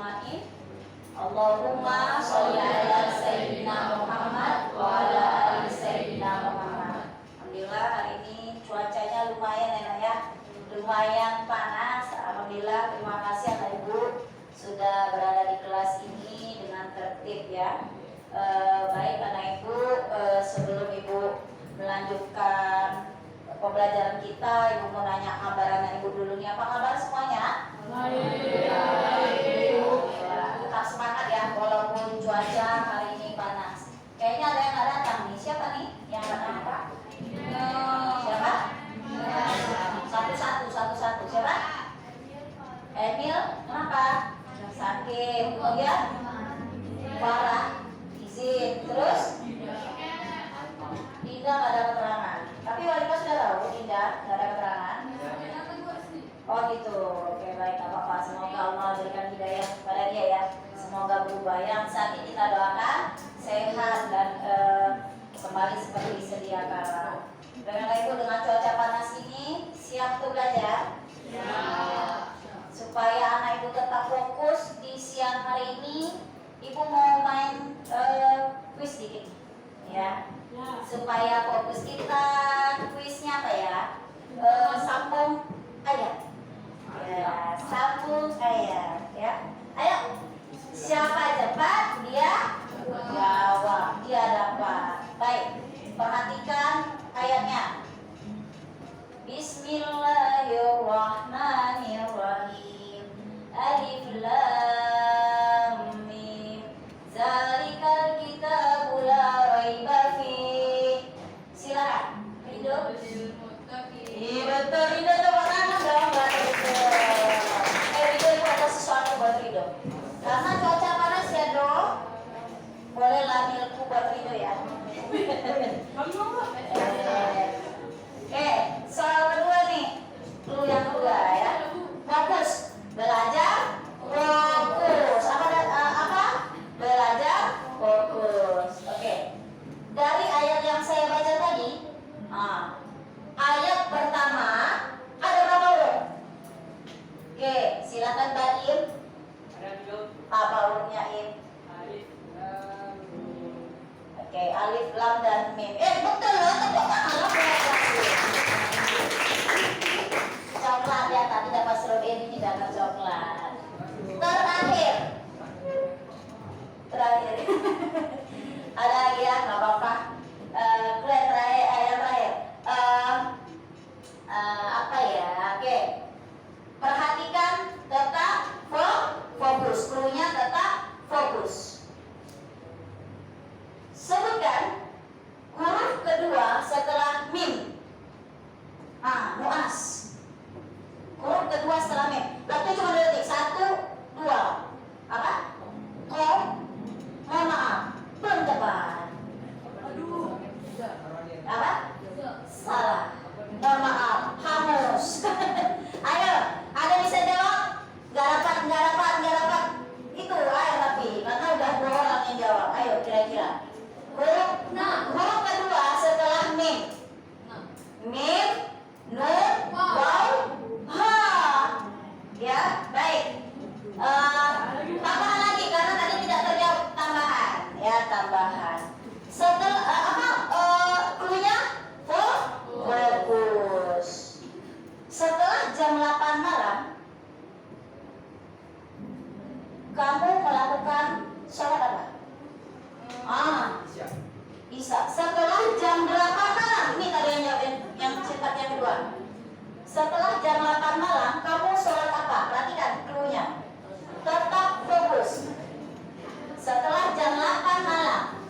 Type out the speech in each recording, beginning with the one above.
ajmain. Allahumma sholli ala sayyidina Muhammad wa ala ali sayyidina Muhammad. Alhamdulillah hari ini cuacanya lumayan enak ya, lumayan panas. Alhamdulillah, terima kasih anak ibu sudah berada di kelas ini dengan tertib ya. Baik anak ibu, sebelum ibu melanjutkan pembelajaran kita, ibu mau nanya kabar anak ibu dulu nih. Apa kabar semuanya? Baik. Tetap semangat ya, walaupun cuaca hari ini panas. Kayaknya ada yang nggak datang nih. Siapa nih yang nggak datang Pak? Siapa? Satu-satu. Siapa? Emil. Kenapa? Sakit. Kemudian Farah izin. Terus Dinda nggak ada keterangan. Tapi wali kelas sudah tahu Dinda nggak ada keterangan. Oh gitu. Oke baik, nggak apa-apa. Semoga Allah berikan hidayah kepada dia ya. Semoga berubah. Yang saat ini kita doakan sehat dan kembali seperti sedia kala. Bapak Ibu, dengan cuaca panas ini siap untuk belajar? Ya. Supaya anak ibu tetap fokus di siang hari ini, ibu mau main kuis dikit, ya. Supaya fokus kita, kuisnya apa ya? Sambung ayat. Ya, sambung ayat, ya. Ayo, siapa cepat dia jawab, dia dapat. Baik, perhatikan ayatnya. Bismillahirrahmanirrahim. Alif lam mim. Zalikal kitabul la raiba fi. Silakan. Ridho. Betul, Ridho tepuk tangan dong buat Ridho. Ridho itu ada sesuatu buat Ridho. Karena cuaca panas ya dong. Boleh milku buat Ridho ya. Soal kedua nih, dulu yang kedua ya. Fokus, belajar, fokus. Apa? Belajar, fokus. Oke. Dari ayat yang saya baca tadi, ayat pertama ada berapa huruf? Oke, silakan Mbak Im. Apa hurufnya Im? Oke, alif, lam, dan mim. Betul loh, tepuk tangan loh. Coklat ya, tadi dapat strawberry, ini dapat coklat. Terakhir. Ada lagi ya, nggak apa-apa. Terakhir, ayat terakhir. Apa ya? Oke. Perhatikan, tetap fokus. Krunya tetap fokus. Sebutkan huruf kedua setelah mim. Muas. Huruf kedua setelah mim. Waktu cuma 2 detik. 1, 2. Apa? Kom. Mohon maaf. Belum tepat. Apa? Salah. Mohon maaf. Hangus. Ayo. Ada bisa jawab? Gak dapat. Itu ayo tapi. Karena udah 2 orang yang jawab. Ayo kira-kira. Huruf kedua setelah mim. Mim, nun, waw, ha. Ya, baik. Tambahan lagi karena tadi tidak terjawab. Tambahan, ya tambahan. Setelah klunya fokus. Setelah jam 8 malam, kamu melakukan sholat apa? Isya. Setelah jam 8 malam, ini tadi yang jawabin yang cepat yang kedua. Setelah jam 8 malam, kamu sholat apa? Perhatikan klunya. Tetap fokus. Setelah jam 8 malam.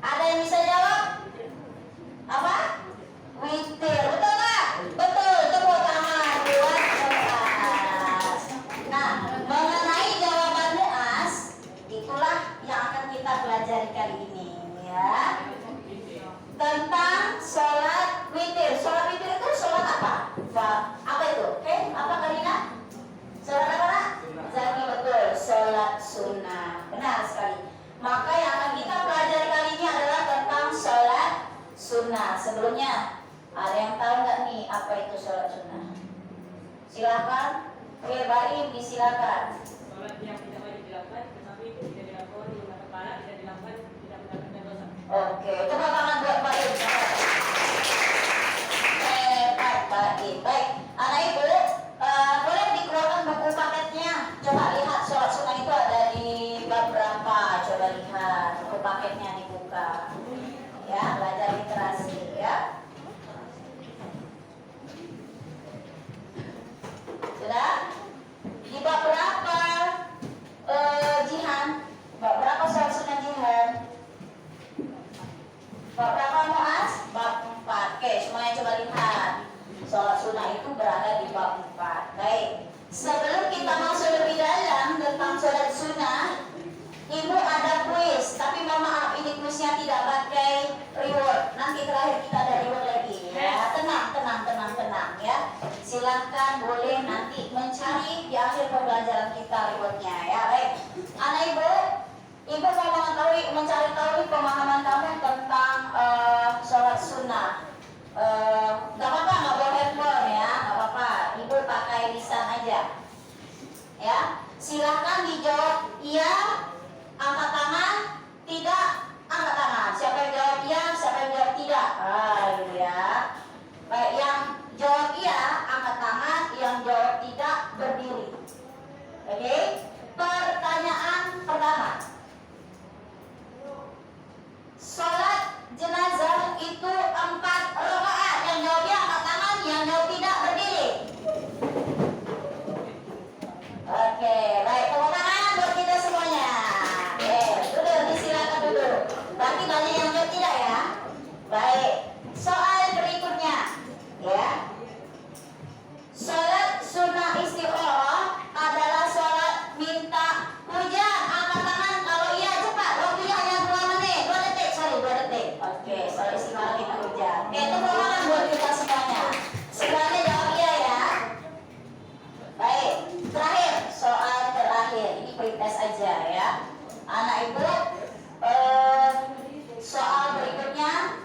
Ada yang bisa jawab? Apa? Witir. Betul nggak? Betul. Tepuk tangan buat Muas. Nah, mengenai jawaban Muas, itulah yang akan kita pelajari kali ini ya. Tentang sholat witir. Sholat witir itu sholat apa? Apa itu? Apa Karina? Sholat apa nak? Zaki, betul. Sholat sunnah. Benar sekali. Maka yang akan kita pelajari kali ini adalah tentang sholat sunnah. Sebelumnya, ada yang tahu nggak nih apa itu sholat sunnah? Silakan. Oke, Baim, disilakan. Sholat yang tidak wajib dilakukan, tetapi tidak dilakukan di rumah kepala, tidak dilakukan, tidak mendapatkan dosa. Oke, coba tangan buat Baim. Baik. Baik, anak ibu, boleh dikeluarkan buku paketnya. Coba lihat sholat sunnah itu ada di bab berapa. Coba lihat buku paketnya dibuka. Ya, belajar literasi ya. Sudah? Di bab berapa Jihan? Bab berapa sholat sunnah Jihan? Bab berapa Muaz? Bab 4. Oke, semuanya coba lihat. Sholat sunnah itu berada di bab 4. Baik. Sebelum kita masuk lebih dalam tentang sholat sunnah, Ibu ada kuis, tapi mohon maaf ini kuisnya tidak pakai reward. Nanti terakhir kita ada reward lagi. Ya, tenang ya. Silahkan boleh nanti mencari di akhir pembelajaran kita rewardnya ya. Baik. Anak Ibu mau mengetahui, mencari tahu pemahaman kamu tentang sholat sunnah. Gak apa-apa, gak bawa handphone ya, gak apa-apa. Ibu pakai lisan aja. Ya, silahkan dijawab iya, angkat tangan, tidak, angkat tangan. Siapa yang jawab iya, siapa yang jawab tidak. Gitu ya. Baik, yang jawab iya, angkat tangan, yang jawab tidak, berdiri. Oke, pertanyaan pertama. Sholat jenazah itu 4 rakaat. Yang jawab ya angkat tangan, yang jawab tidak berdiri. Oke, baik, tepuk tangan buat kita semuanya. Oke, duduk, disilakan duduk. Berarti banyak yang jawab tidak ya. Baik, soal berikutnya ya. Sholat sunnah istikharah adalah sholat minta hujan. Angkat tangan kalau iya cepat. Waktunya hanya 2 menit, 2 detik, sorry 2 detik. Oke, sholat istikharah minta hujan. Oke, tepuk tangan buat kita semuanya. Semuanya jawab iya ya. Baik, terakhir, soal terakhir. Ini pretest aja ya. Anak ibu, soal berikutnya,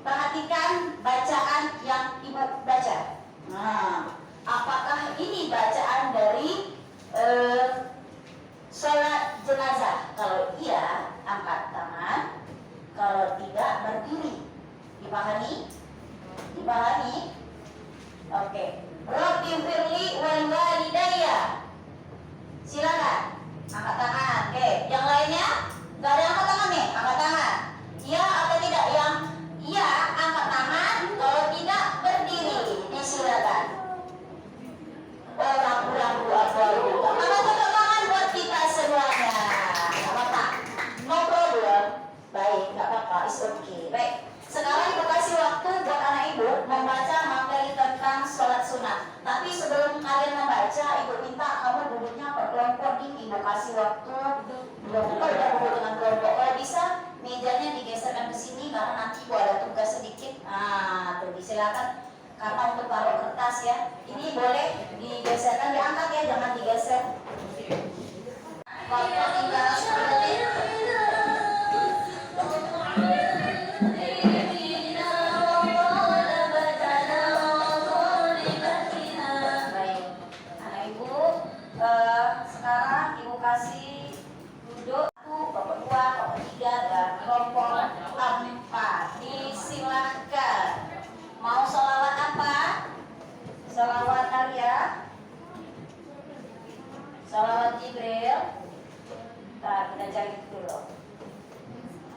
perhatikan bacaan yang ibu baca. Nah, apakah ini bacaan dari sholat jenazah? Kalau iya, angkat tangan. Kalau tidak, berdiri. Dipahami? Dipahami? Oke. Rabbi firli wal walidayya. Silakan. Angkat tangan. Oke. Yang lainnya? Gak ada angkat tangan nih? Angkat tangan. Iya atau tidak? Yang iya, angkat tangan. Kalau tidak, berdiri. Ini silakan. Ragu-ragu abu-abu. Angkat tangan buat kita semuanya. Gak apa-apa. No problem. Baik, gak apa-apa. It's okay. Baik. Sekarang ibu kasih waktu buat anak ibu membaca materi tentang sholat sunnah. Tapi sebelum kalian membaca, ibu minta kamu duduknya per kelompok. Ibu kasih waktu 2 menit duduk dengan kelompok. Kalau bisa mejanya digeserkan ke sini karena nanti ibu ada tugas sedikit. Nah, tuh disilakan karena untuk taruh kertas ya. Ini boleh digeserkan, diangkat ya, jangan digeser. Waktu tinggal 10 detik. Sekarang ibu kasih duduk 1, kelompok 2, kelompok 3, dan kelompok 4. Disilahkan. Mau sholawat apa? Sholawat Maria, sholawat Jibril. Nah, kita cari dulu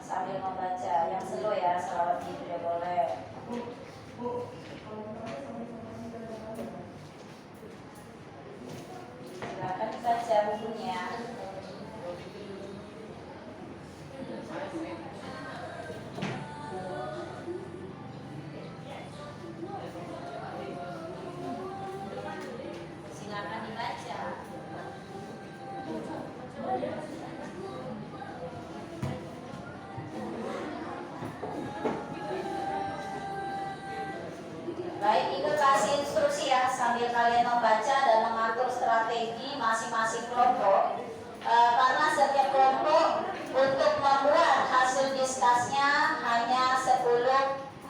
sambil membaca. Yang slow ya, sholawat Jibril boleh. Silakan dibaca bukunya. Silakan dibaca. Baik, Ibu kasih instruksi ya sambil kalian membaca dan mengatur strategi masing-masing kelompok. Karena setiap kelompok untuk membuat hasil diskusnya hanya 10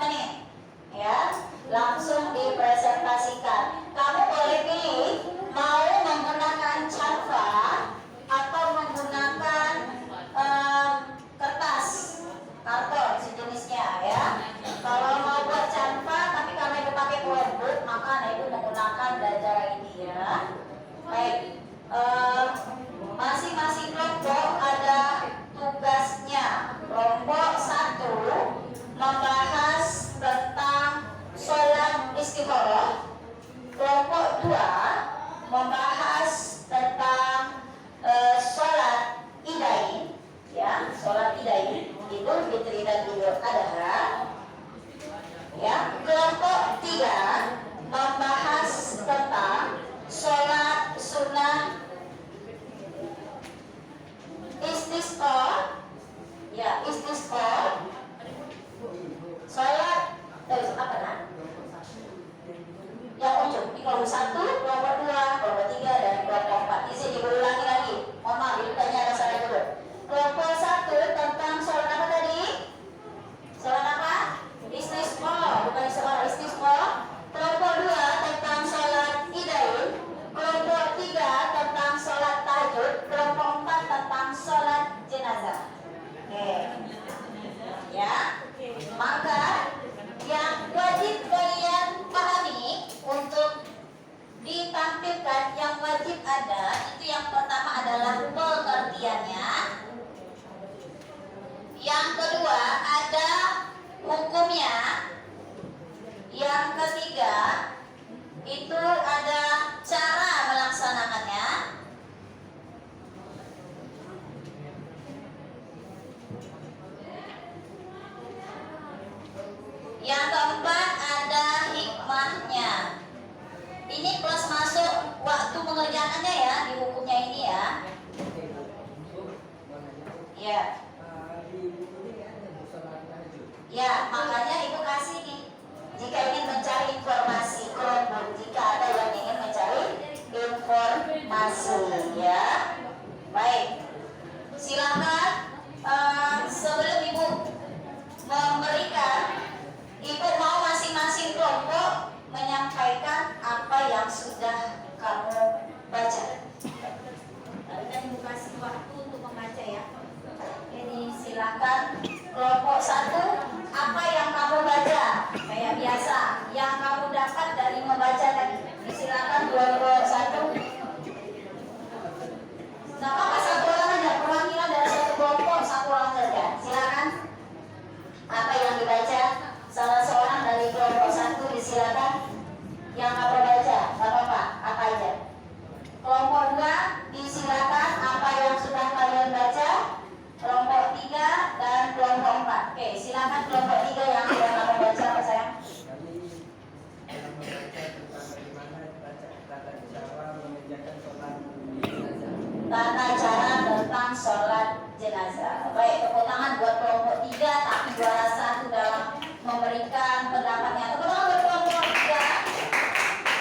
menit, ya, langsung dipresentasikan. Kamu boleh Ya, baik. Masing-masing kelompok ada tugasnya. Kelompok 1 membahas tentang sholat istikharah. Kelompok 2 membahas tentang sholat idain, ya, sholat idain, Idul Fitri dan Idul Adha. Ya, kelompok 3 membahas tentang sholat sunnah istisqa, ya, istisqa, sholat apa nah? Yang ujung di kelompok 1, kelompok 2, kelompok 3 dan kelompok 4. Izin diulangi lagi. Mohon maaf, ini tanya ada salah dulu. Kelompok 1 tentang sholat apa tadi? Sholat apa? Istisqa, bukan sholat istisqa. Kelompok 2 tentang sholat idain. Kelompok 3 tentang sholat tahajud. Kelompok 4 tentang sholat jenazah. Oke. Ya. Maka yang wajib kalian pahami untuk ditampilkan, yang wajib ada itu yang pertama adalah pengertiannya. Yang kedua ada hukumnya. Yang ketiga itu ada cara melaksanakannya. Yang keempat ada hikmahnya. Ini plus masuk waktu mengerjakannya ya, di hukumnya ini ya. Ya. Ya, makanya ibu kasih nih. Jika ingin mencari informasi kelompok, jika ada yang ingin mencari informasi, ya. Baik. Silakan sebelum ibu memberikan, ibu mau masing-masing kelompok menyampaikan apa yang sudah kamu baca. Tadi kan ibu kasih waktu untuk membaca ya. Jadi silakan kelompok 1, apa yang kamu baca? Kayak biasa, yang kamu dapat dari membaca tadi. Silakan kelompok 1. Nah, apa satu orang aja, perwakilan dari satu kelompok, satu orang saja. Silakan. Apa yang dibaca? Salah seorang dari kelompok 1 disilakan. Yang kamu baca, Bapak, apa aja? Kelompok 2 disilakan apa yang sudah kalian baca. Kelompok 3 dan kelompok 4. Oke, silakan kelompok 3 yang sudah kamu baca, Pak sayang. Kami dalam membaca tentang bagaimana baca tata cara mengerjakan sholat jenazah. Tata cara tentang sholat jenazah. Baik, tepuk tangan buat kelompok 3, tapi juara 1 dalam memberikan pendapatnya. Tepuk tangan buat kelompok 3.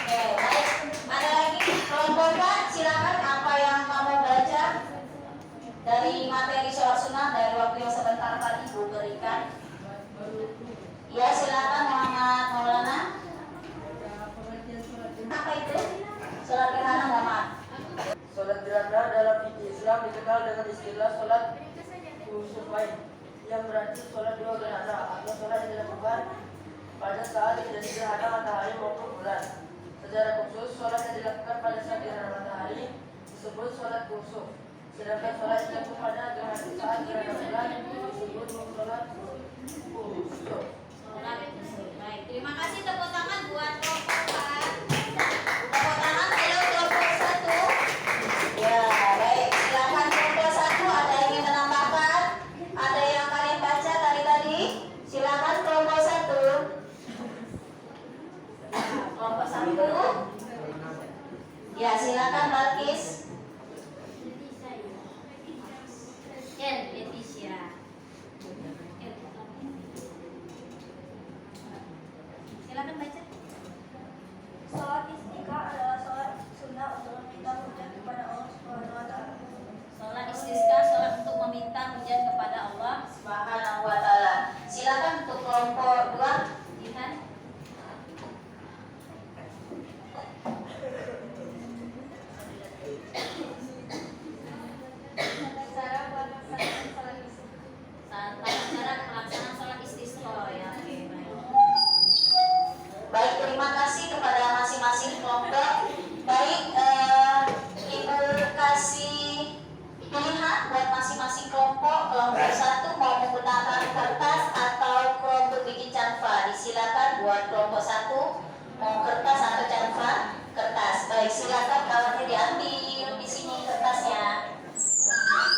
Oke, baik. Ada lagi kelompok 4, silakan apa yang kamu baca dari materi sholat sunnah dari waktu yang sebentar tadi ibu berikan. Ya, silakan Muhammad Maulana. Apa itu? Sholat gerhana, mohon maaf. Sholat gerhana dalam fikih Islam dikenal dengan istilah sholat kusufain, yang berarti sholat dua gerhana atau sholat yang dilakukan pada saat terjadi gerhana matahari maupun bulan. Secara khusus, sholat yang dilakukan pada saat gerhana matahari disebut sholat kusuf. Sedangkan sholat yang dilakukan pada saat gerhana bulan disebut sholat kusuf. Baik, terima kasih, tepuk tangan buat kelompok 4. Tepuk tangan untuk kelompok 1. Ya, baik. Silakan kelompok 1, ada yang ingin menambahkan? Ada yang kalian baca tadi? Silakan kelompok 1. Kelompok 1. Ya, silakan Balkis. Leticia. Silakan baca. Sholat istisqa adalah sholat sunnah untuk meminta hujan kepada Allah Subhanahu wa taala. Sholat istisqa, sholat untuk meminta hujan kepada Allah Subhanahu wa taala. Silakan untuk kelompok 2, Jihan. satu. Mau kertas atau canva? Kertas. Baik, silakan kawannya diambil di sini kertasnya. Silakan.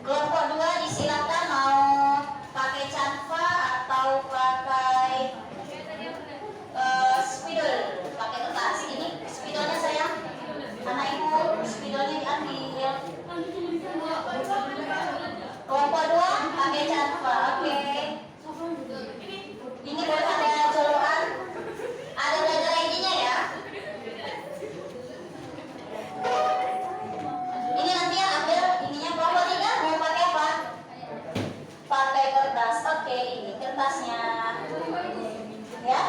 Kelompok 2 disilakan mau pakai canva atau pakai spidol, pakai kertas. Ini spidolnya sayang. Anak ibu, spidolnya diambil. Kelompok 2 pakai canva, oke. Ini boleh ada colokan, ada belajar ID-nya ya. Ini nanti yang ambil ininya kelompok 3 mau pakai apa? Pakai kertas, oke. Ini kertasnya, ya.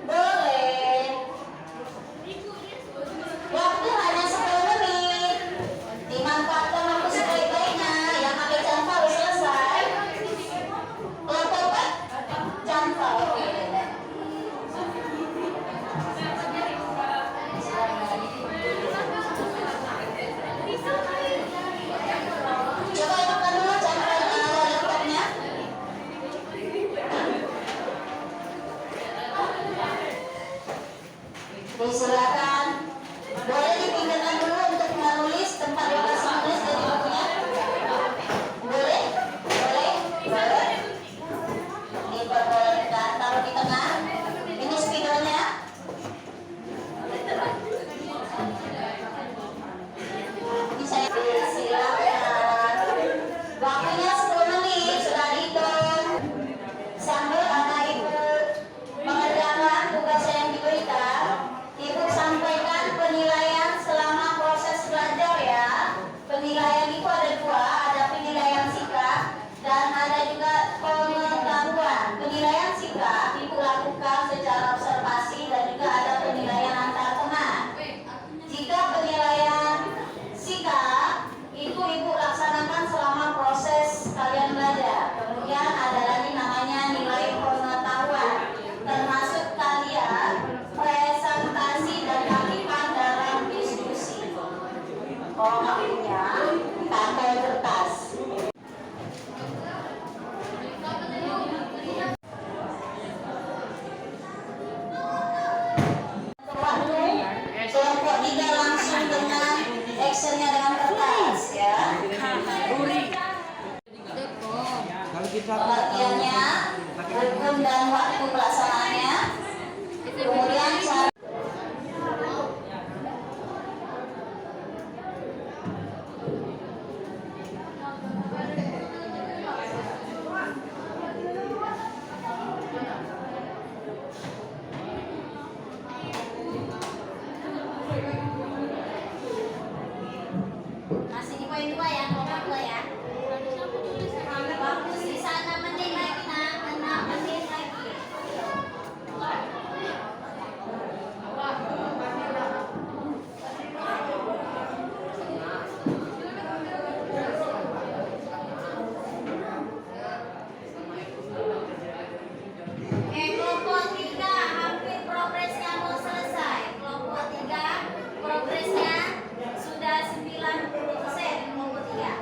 Boleh. Waktu hanya 10 menit. Dimanfaatkan waktu sebaik-baiknya. Yang pakai canva harus selesai. Kelompok 4 canva, oke. Coba hidupkan dulu canva laptopnya. Silakan. Boleh dipindahkan dulu untuk menulis tempat lokasi menulis dari bukunya. Boleh? Boleh? Boleh. Diperbolehkan. Taruh di tengah. Ini spidolnya. Ini saya silakan. Waktunya 10 menit sudah dihitung. Sambil anak ibu mengerjakan tugas yang diberikan, ibu sampaikan penilaian selama proses belajar ya. Penilaian itu ada 2, ada penilaian sikap dan ada juga pengetahuan. Penilaian sikap ibu lakukan secara observasi dan juga ada penilaian antar teman. Jika penilaian sikap itu ibu laksanakan selama proses kalian belajar. Kemudian ada lagi namanya nilai pengetahuan, termasuk kalian presentasi dan latihan dalam diskusi. Kalau nggak punya, pakai kertas. Kelompok 3 langsung dengan actionnya dengan kertas ya. Pengertiannya, rukun dan waktu pelaksanaannya, kemudian cara. Masih di poin 2 ya, kelompok 2 ya. Waktu sisa 6 menit lagi nak, 6 menit lagi. Kelompok 3 hampir progresnya mau selesai. Kelompok 3 progresnya sudah 90% kelompok 3.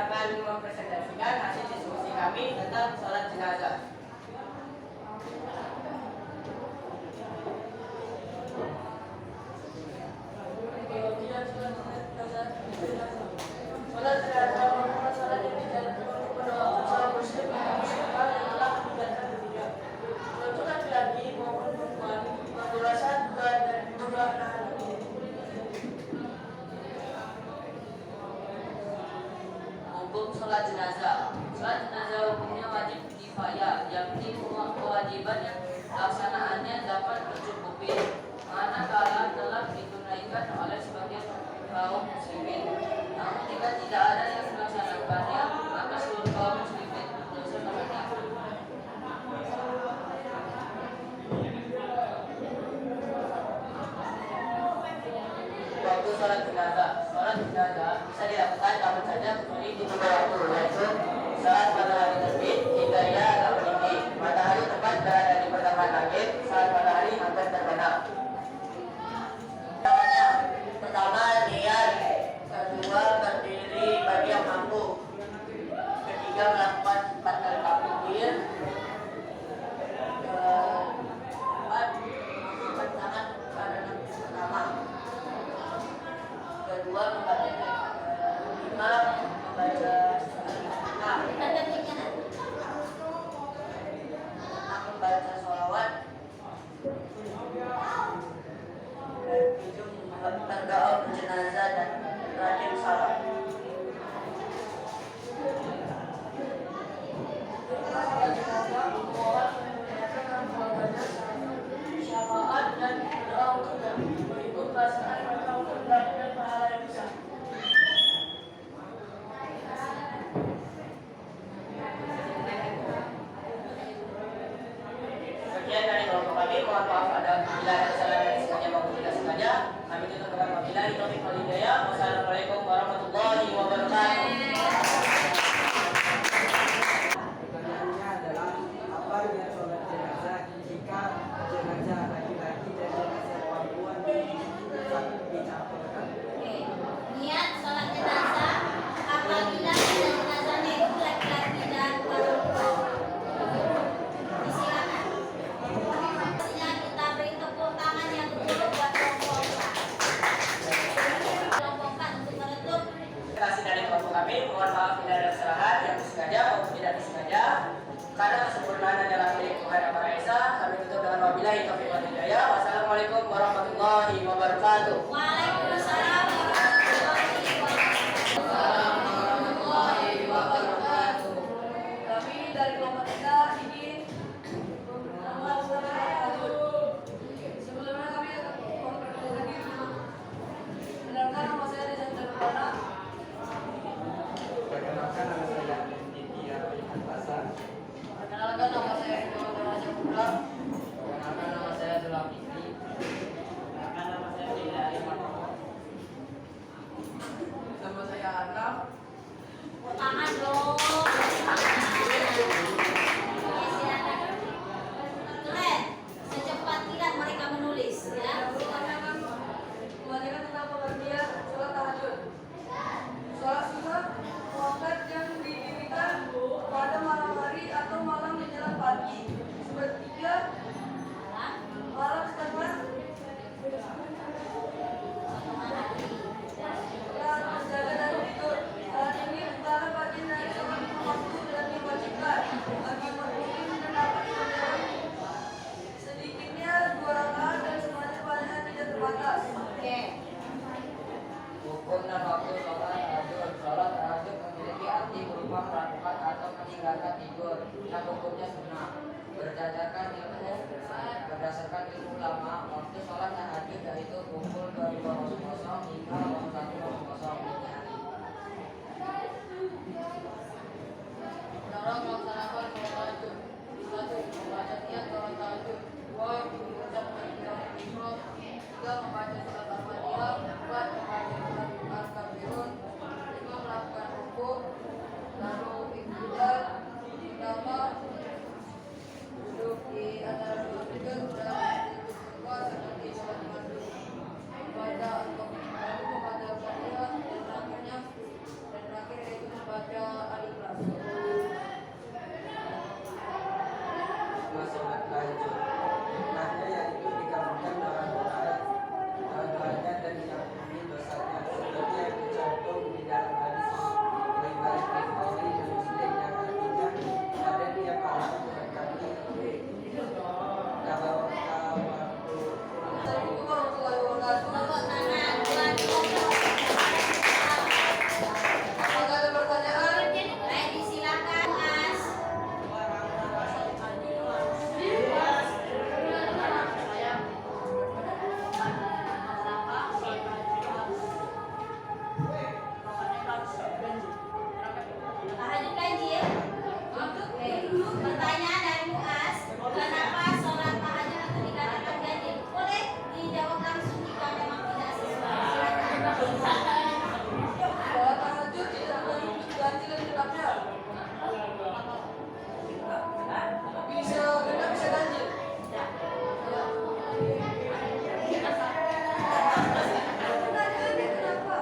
akan mempresentasikan hasil diskusi kami tentang sholat jenazah. Sholat jenazah merupakan sholat yang dijalankan untuk mendoakan seorang muslim yang meninggal yang telah meninggalkan dunia. Untuk laki-laki maupun perempuan, madrasah dan juga anak-anak. Hukum sholat jenazah. Sholat jenazah hukumnya wajib kifayah, yakni kewajiban yang pelaksanaannya dapat mencukupi manakala telah ditunaikan oleh sebagian kaum muslimin. Namun jika tidak ada yang melaksanakannya, maka seluruh kaum muslimin melaksanakannya. Waktu sholat jenazah. Sholat jenazah bisa dilakukan kapan saja kecuali di beberapa waktu, yaitu saat matahari terbit hingga ia agak meninggi, matahari tepat berada di pertengahan langit saat matahari hampir terbenam. Pertama, niat. Kedua, berdiri bagi yang mampu. Ketiga, melakukan 4 kali takbir. Keempat, mengangkat tangan pada nafas pertama. Kedua, membaca lima, membaca enam, membaca sholawat. Dan 7, berdoa jenazah dan rajin salat. Syafaat dan doa untuk berikut perasaan mereka untuk mendapatkan pahala yang besar. Sekian dari kelompok kami, mohon maaf ada bila ada kesalahan yang sengaja maupun tidak sengaja. Kami tutup dengan wabillahi taufiq wal hidayah. Wassalamualaikum warahmatullahi wabarakatuh. Pertanyaannya adalah apa artinya sholat jenazah jika jenazah laki-laki dan jenazah perempuan dicampurkan? Niat sholat jenazah apabila jenazahnya itu laki-laki dan perempuan. Disilakan. Pastinya kita beri tepuk tangan yang betul buat kelompokkan. Kelompokkan untuk menutup. Terima kasih dari kelompok kami, mohon maaf bila ada kesalahan yang disengaja maupun tidak disengaja. Karena kesempurnaan adalah milik Tuhan Yang Maha Esa. Kami tutup dengan wabillahi taufiq wal hidayah. Wassalamualaikum warahmatullahi wabarakatuh. Waalaikumsalam warahmatullahi wabarakatuh. Kami dari kelompok 3 ingin sebelumnya kami akan memperkenalkan diri dulu. Kenalkan nama saya Desa Terbana. Perkenalkan nama saya Nitya Iman Pasar. Perkenalkan nama saya Iman Raja Putra. Perkenalkan nama saya Dula Fikri. Perkenalkan nama saya Dila Iman. Nama saya Arnab. Tangan dong. Silakan. Keren. Secepat kilat mereka menulis ya. Kebanyakan tentang pengertian sholat tahajud. Sholat sunnah waktu yang didirikan pada malam hari atau malam menjelang pagi. Sepertiga malam setelah terjaga dari tidur. Saat ini antara bagian dari sholat waktu dan diwajibkan bagi umat muslim mendapat sedikitnya 2 rakaat dan semuanya banyak tidak terbatas. Oke. Hukum dan waktu sholat tahajud. Sholat tahajud memiliki arti berupa melakukan atau meninggalkan tidur. Dan hukumnya sunnah. Berdasarkan ilmu ulama, waktu sholat tahajud yaitu pukul 22.00 hingga 01.00 dini hari. Dalam melaksanakan sholat tahajud. 1. Membaca niat sholat tahajud. 2. Mengucap takbiratul ihram. 3. Membaca surat Al-Fatihah. 4. Membaca surat Al-Kafirun. 5. Melakukan rukuk. Lalu iktidal utama duduk di antara dua sujud dan seperti sholat maghrib. Membaca atau membaca Al-Fatihah dan tahajud. Sunnahnya yaitu digabungkan dalam doanya dan diampuni dosanya, seperti yang tercantum di dalam hadis riwayat Bukhari dan Muslim yang artinya pada tiap malam Tuhan kami dalam waktu Assalamualaikum warahmatullahi wabarakatuh. Apakah ada pertanyaan? Baik, disilakan Mas. Tahajud ganjil. Oke. Pertanyaan dari Muas, kenapa sholat tahajud itu dikatakan ganjil? Boleh dijawab langsung jika memang tidak sesuai. Silakan. Sholat tahajud tidak menuntut ganti dan genapnya. Bisa genap bisa ganjil. Pertanyaannya kenapa?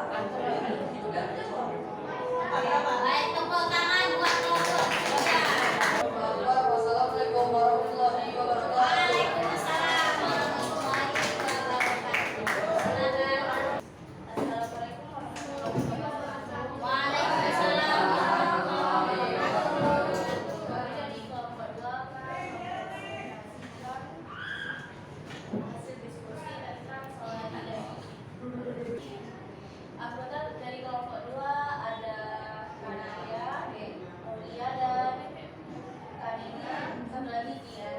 Baik, tepuk tangan buat kelompok 3. Wassalamualaikum warahmatullahi wabarakatuh. Waalaikumsalam warahmatullahi wabarakatuh. Silakan. Assalamualaikum warahmatullahi wabarakatuh. Waalaikumsalam warahmatullahi wabarakatuh. Jadi kelompok 2 hasil diskusi tentang sholat idul. Anggota dari kelompok 2 ada Kanaya, Aulia dan Kanina, satu lagi dia.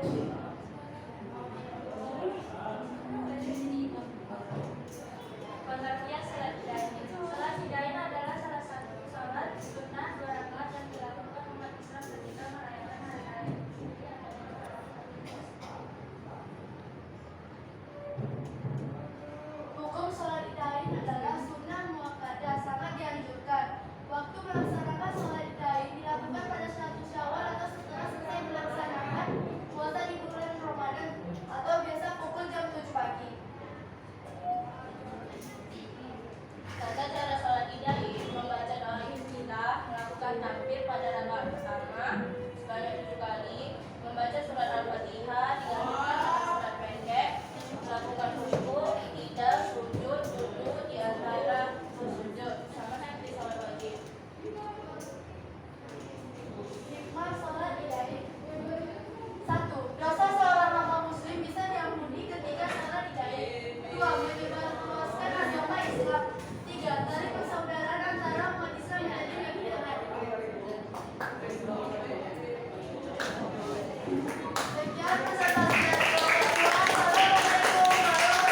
Pengertian sholat hidain. Sholat hidain adalah salah satu sholat sunnah 2 rakaat yang dilakukan umat Islam ketika merayakan hari raya. Hukum sholat idain adalah sunnah muakkadah, sangat dianjurkan. Waktu melaksanakan sholat idain dilakukan pada 1 Syawal atau setelah selesai melaksanakan puasa di bulan Ramadan atau biasa pukul jam 7 pagi. Tata cara sholat idain membaca doa iftitah, melakukan takbir pada rakaat pertama sebanyak 7 kali, membaca surat Al-Fatihah dilanjutkan dengan surat pendek, melakukan khusyuk, iktidal, sujud, duduk di antara sujud sama seperti sholat wajib. Hikmah sholat idain. 1. Dosa seorang hamba muslim bisa diampuni ketika sholat idain. 2. Menyebarluaskan agama Islam. 3. Tali persaudaraan antara umat Islam menjadi lebih dekat. Sekian presentasi dari kelompok 2. Assalamualaikum warahmatullahi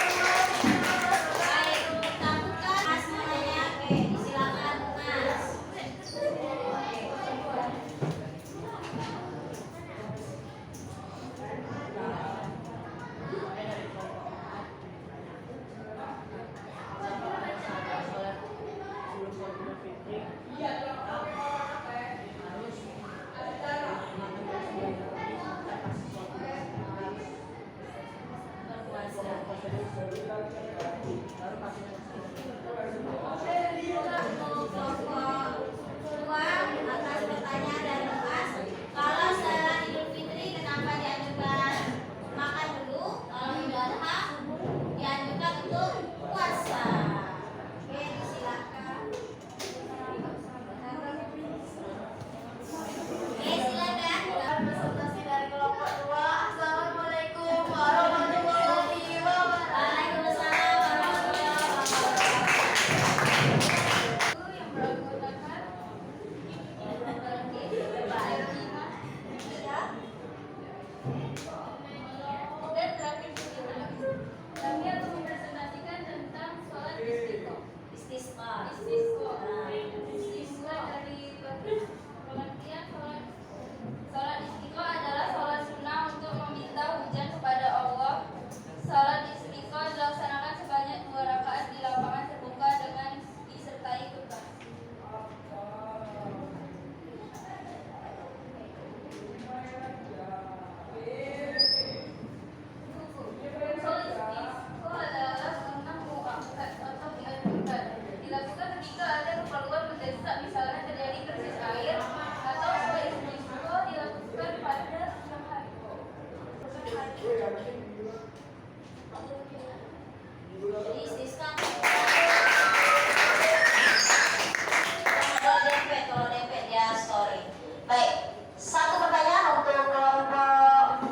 Baik, satu pertanyaan untuk kelompok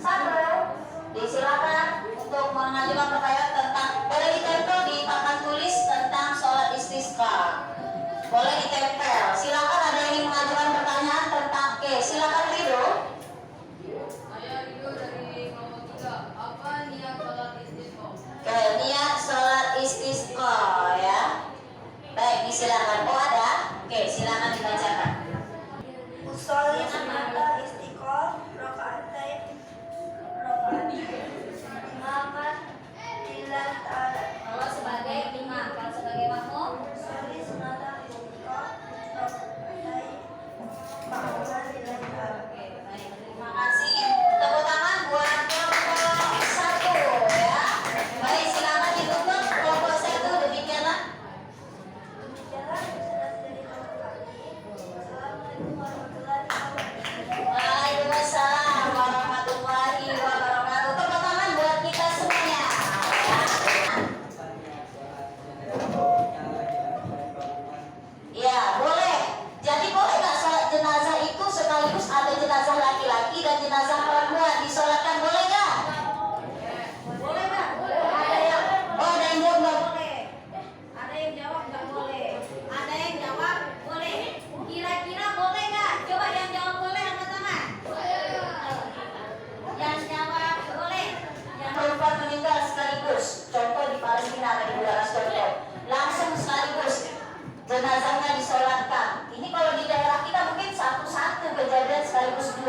1. Disilakan untuk mengajukan pertanyaan tentang, boleh ditempel di papan tulis tentang sholat istisqa. Boleh ditempel. Silakan, ada yang ingin mengajukan pertanyaan tentang, oke, silakan Ridho. Saya Ridho dari kelompok 3. Apa niat sholat istisqa? Oke, niat sholat istisqa ya. Baik, disilakan. Oh ada? Oke, silakan dibacakan. Usolli sunnatal istiqomah rakaatain imaman lillahi ta'ala. Kalau sebagai imam, kalau sebagai makmum, Usolli sunnatal istiqomah rakaatain imaman lillahi ta'ala. oke, baik. Terima kasih. Tepuk tangan buat kelompok 1 ya. Baik, silakan ditutup kelompok 1 demikianlah. Demikianlah sudah dari kelompok kami. Assalamualaikum warahmatullahi wabarakatuh. Waalaikumsalam warahmatullahi wabarakatuh. Tepuk tangan buat kita semuanya. Ya, boleh. Jadi boleh nggak sholat jenazah itu sekaligus ada jenazah laki-laki dan jenazah perempuan disolatkan, boleh nggak? Boleh nggak? Ada yang, oh ada yang jawab nggak boleh. Ada yang jawab nggak boleh. Ada yang jawab boleh. Kira-kira boleh nggak? Coba yang jawab boleh angkat tangan. Yang jawab boleh. Yang perempuan meninggal sekaligus. Contoh di Palestina ada di Bulan contoh. Langsung sekaligus jenazahnya disolatkan. Ini kalau di daerah kita mungkin satu-satu kejadian sekaligus 2.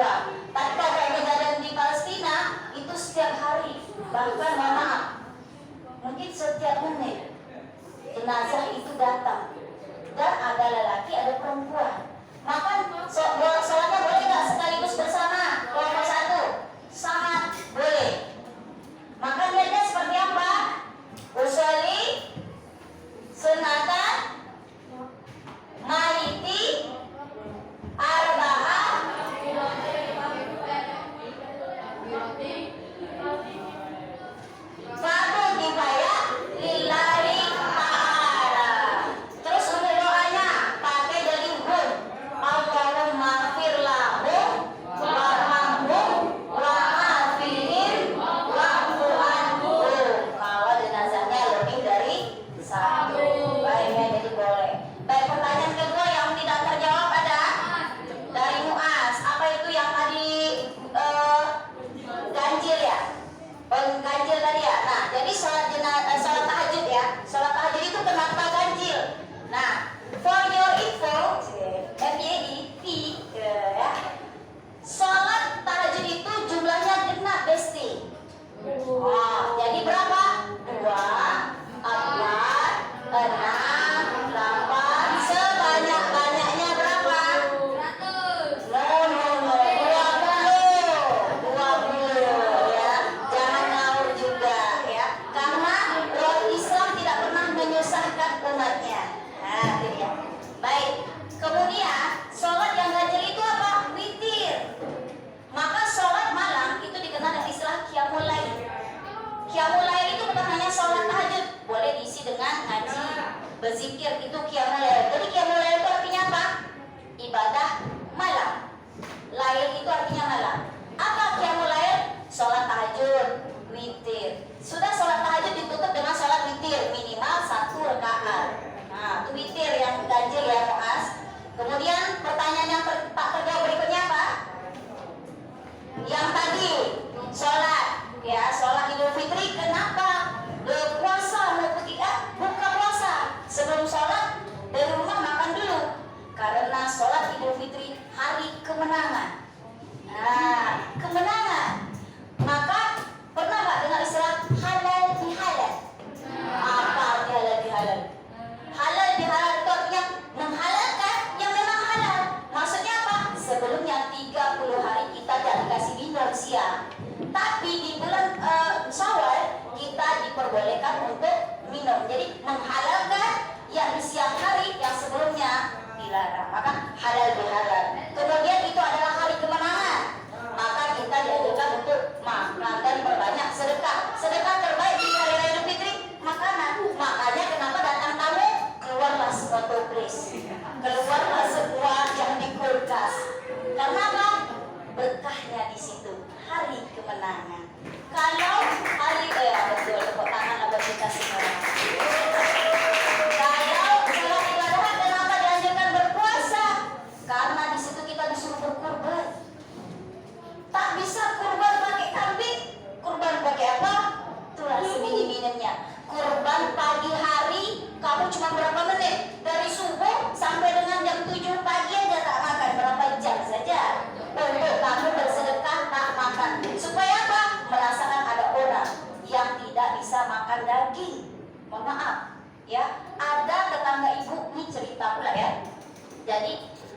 Tapi kalau kayak kejadian di Palestina itu setiap hari, bahkan mohon maaf, mungkin setiap menit jenazah itu datang. Dan ada lelaki, ada perempuan. Maka sholatnya boleh nggak sekaligus bersama kelompok 1? Sangat boleh. Maka niatnya seperti apa? Usolli sunatan maiti arba'ah fardu kifayah lillahi ta'ala. Terus untuk doanya pakai dari hum. Allahumma fir lahum warhamhum wa'afihim wa'fu anhum. Kalau jenazahnya lebih dari 1. Baik ya, jadi boleh. Baik, pertanyaan kedua yang tidak terjawab ada dari Muaz. Apa itu yang tadi ganjil ya? Ganjil tadi ya. Nah, jadi sholat tahajud ya. Sholat tahajud itu kenapa ganjil? Nah, for your info, FYI, ya. Sholat tahajud itu jumlahnya genap, Besti. Oh, jadi berapa? 2, 4, 6, 8, sebanyak-banyaknya berapa? 100. No, 20 ya. Jangan ngawur juga ya. Karena roh Islam tidak pernah menyusahkan umatnya. Nah, itu dia. Baik. Kemudian sholat yang ganjil itu apa? Witir. Maka sholat malam itu dikenal dengan istilah qiyamul lail. Qiyamul lail itu bukan hanya sholat tahajud, boleh diisi dengan ngaji, berzikir, itu qiyamul lail. Jadi qiyamul lail itu artinya apa? Ibadah malam. Lail itu artinya malam. Apa qiyamul lail? Sholat tahajud, witir. Sudah sholat tahajud ditutup dengan sholat witir minimal 1 rakaat. Nah, itu witir yang ganjil ya, Muaz. Kemudian pertanyaan yang tak terjawab berikutnya apa? Yang tadi sholat ya, sholat Idul Fitri kenapa puasa buka puasa sebelum sholat dari rumah makan dulu, karena sholat Idul Fitri hari kemenangan. Nah, kemenangan. Maka pernah nggak dengar istilah halal bihalal? Apa arti halal bihalal? Halal bihalal itu artinya menghalalkan yang memang halal. Maksudnya apa? Sebelumnya 30 hari kita tidak dikasih minum siang. Tapi di bulan Syawal kita diperbolehkan untuk minum. Jadi menghalalkan yang di siang hari yang sebelumnya dilarang. Maka halal bihalal. Kemudian itu adalah hari kemenangan. Maka kita dianjurkan untuk makan dan berbanyak sedekah. Sedekah terbaik di hari raya Idul Fitri makanan. Makanya kenapa datang tamu keluarlah sepatu please. Keluarlah sebuah yang di kulkas.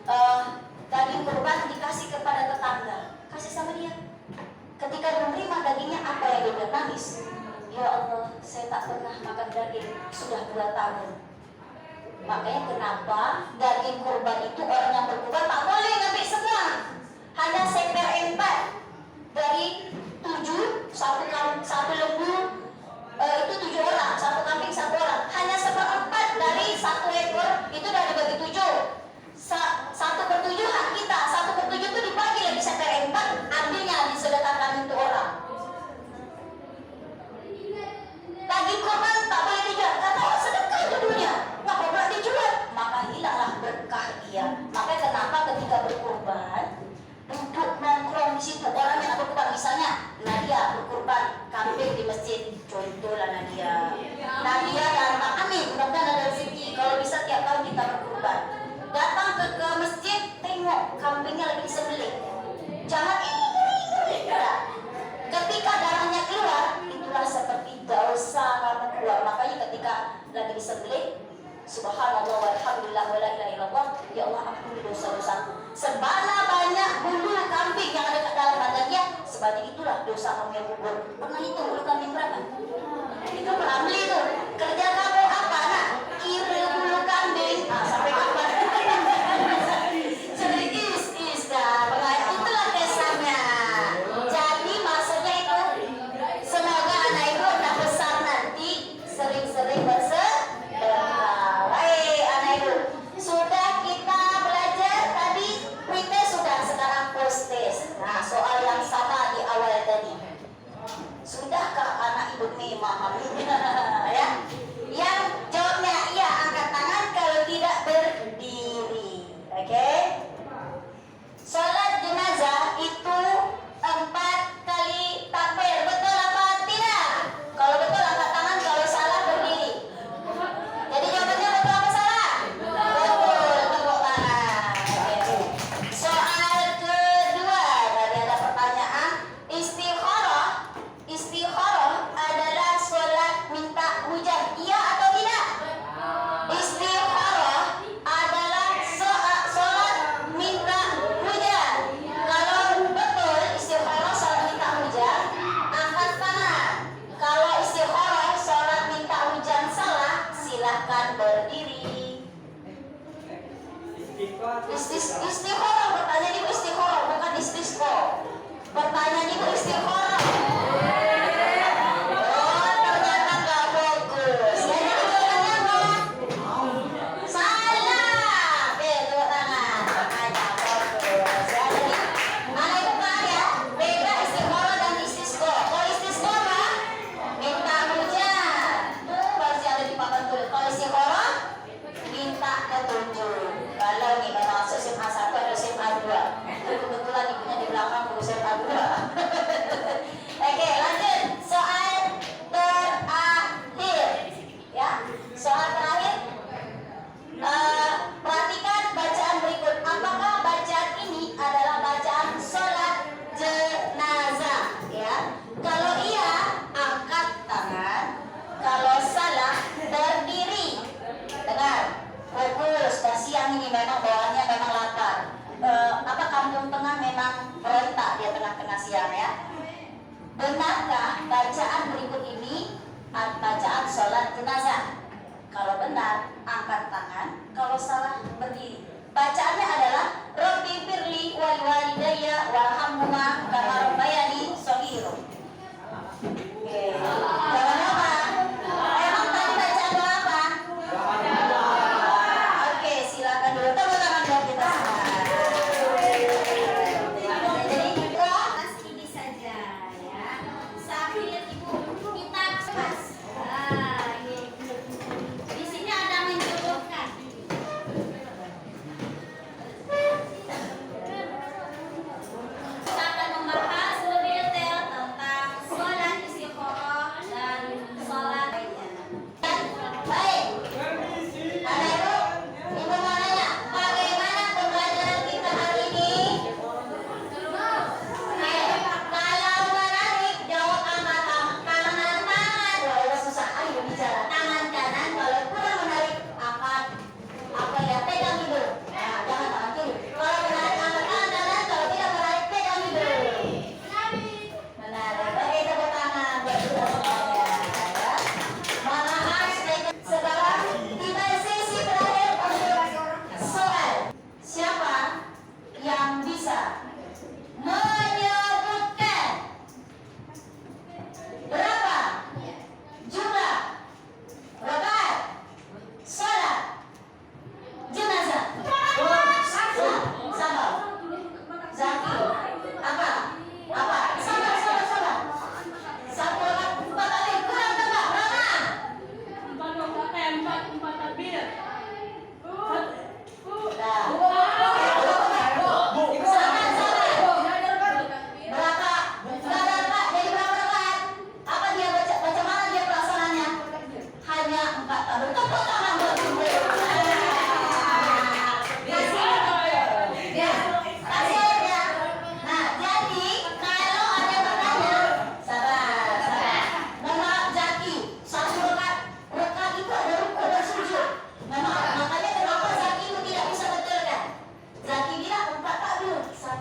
daging kurban dikasih kepada tetangga, kasih sama dia. Ketika menerima dagingnya, apa yang dia nangis? Ya Allah, saya tak pernah makan daging sudah 2 tahun. Makanya kenapa daging kurban itu orang yang berkurban tak boleh ngambil semua, hanya seperempat dari 7, satu lembu itu 7 orang, 1 kambing 1 orang, hanya seperempat dari 1 ekor itu dari bagi 7. 1/7 hak kita, 1/7 itu dibagi lagi seperempat, ambilnya disedekahkan untuk orang. Daging kurban tak boleh dijual, kata orang sedekah itu dunia, nggak boleh dijual, maka hilanglah berkah dia. Makanya kenapa ketika berkurban duduk nongkrong di situ orang yang berkurban, misalnya Nadia berkurban kambing di masjid, contohlah Nadia dan Mak Amin, mudah-mudahan ada rezeki kalau bisa tiap tahun kita berkurban. Datang ke masjid, tengok kambingnya lagi disembelih, jangan enggak. Ketika darahnya keluar, itulah seperti dosa kamu keluar. Makanya ketika lagi disembelih, subhanallah walhamdulillah wala ilaha illallah, ya Allah ampuni dosa-dosaku. Sebana banyak bulu kambing yang ada di dalam badannya, sebanyak itulah dosa kamu yang gugur. Pernah hitung bulu kambing berapa? Itu pernah beli itu. Kerja kamu apa nak? Kira bulu kambing. Sampai kapan? Itulah kesannya. Jadi maksudnya itu, semoga anak ibu udah besar nanti sering-sering bersedekah. Hei anak ibu, sudah kita belajar tadi pretest sudah, sekarang post test. Nah, soal yang sama di awal tadi. Sudahkah anak ibu memahami? Ya. Yang jawabnya iya angkat tangan, kalau tidak berdiri. Oke? Salat jenazah itu 4 kali takbir, betul apa tidak? Kalau betul angkat tangan, kalau salah berdiri. Jadi jawabannya betul apa salah? Betul, tepuk tangan. Oke. Soal kedua, tadi ada pertanyaan, istikharah adalah sholat minta hujan, iya atau tidak? Istikharah adalah sholat minta hujan. Kalau betul istikharah sholat minta hujan, angkat tangan. Kalau istikharah sholat minta hujan salah, silahkan berdiri. Istikharah, pertanyaan ibu istikharah, bukan istisqa. Pertanyaan ibu istikharah. Oh, ternyata nggak fokus. Jadi jawabannya apa? Salah. Oke, tepuk tangan. Makanya fokus. Ya, jadi anak ibu paham ya? Beda istikharah dan istisqa. Kalau istisqa apa? Minta hujan. Tuh, pasti ada di papan tulis. Kalau istikharah minta petunjuk. Kalau nih memang masuk SMA 1 atau SMA 2, kebetulan ibunya di belakang guru SMA 2. Oke, lanjut soal terakhir ya. Soal terakhir, perhatikan bacaan berikut. Apakah bacaan ini adalah bacaan sholat jenazah ya? Kalau iya, angkat tangan. Kalau salah, berdiri. Dengar, fokus. Dan siang ini memang bawaannya memang lapar. Kampung Tengah memang berontak dia tengah-tengah siang ya. Benarkah bacaan berikut ini bacaan sholat jenazah? Kalau benar, angkat tangan. Kalau salah, berdiri. Bacaannya adalah Rabbi firli wal walidayya warhamhuma kama rabbayani shaghira. Oke. Jangan lupa. Emang tadi bacaan doa apa? Oke, silakan dulu. Tepuk tangan buat kita semua. Jadi kelas ini saja ya. Sambil ibu kita pas. Di sini ada menjodohkan.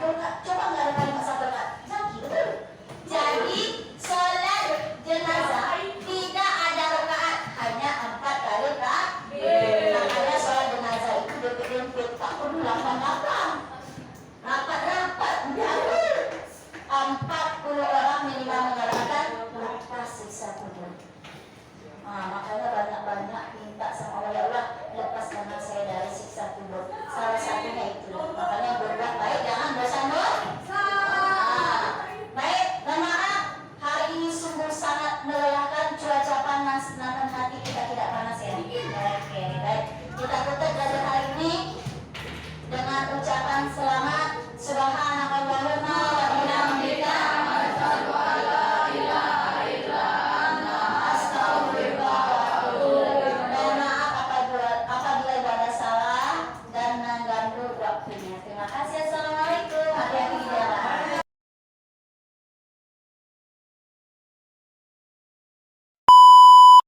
Coba nggak ada kalimat satu kalimat. Jadi sholat jenazah tidak ada rakaat, hanya 4 kali rakaat. Makanya sholat jenazah itu dempet-dempet, tak perlu 8 rapat jauh. 40 orang minimal menyerahkan lepas siksa kubur. Makanya banyak-banyak minta sama Allah, ya Allah lepaskan saya dari siksa kubur. Salah satunya itu. Makanya berbuat baik, jangan bosan-bosan. Baik, dan maaf hari ini sungguh sangat melelahkan, cuaca panas, namun hati kita tidak panas ya. Oke, baik. Kita tutup belajar hari ini dengan ucapan selamat. Subhanakallahumma wa bihamdika asyhadu an la ilaha illa anta astaghfiruka wa atubu ilaik. Mohon maaf apabila ada salah dan mengganggu waktunya. Terima kasih.